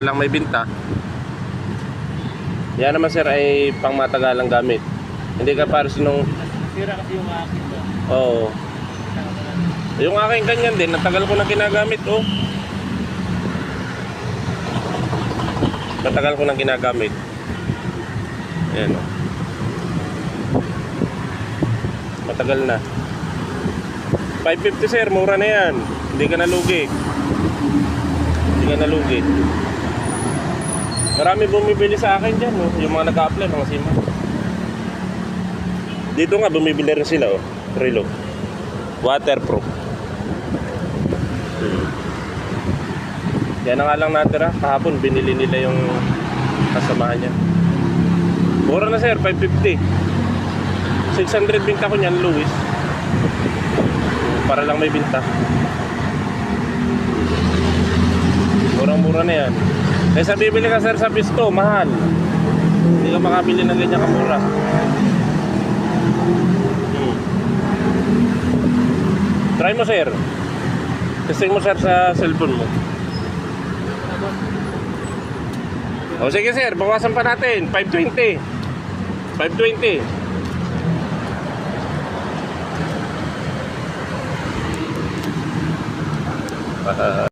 lang may binta. Yan naman sir ay pang matagalang gamit. Hindi ka para sinong Sira kasi yung akin ba? oo. Yung aking ganyan din, natagal ko na ginagamit oh. Matagal ko na ginagamit. Ayan oh. Matagal na. 550 sir, mura na yan. Hindi ka nalugi. Hindi ka nalugi. Marami bumibili sa akin dyan, oh. Yung mga nag-a-apply, mga sima. Dito nga, bumibili rin sila, oh. Relo. Waterproof. Yan na nga lang natira. Kahapon, binili nila yung kasamahan niya. Mura na sir, 550. 600 binta ko niyan, Luis. Para lang may binta. Murang-mura na yan. Kaysa bibili ka sir sa pisto, mahal. Hindi ka makabili ng ganyan kamura. Try mo sir. Testing mo sir sa cellphone mo. O sige sir, bawasan pa natin. 520. 520.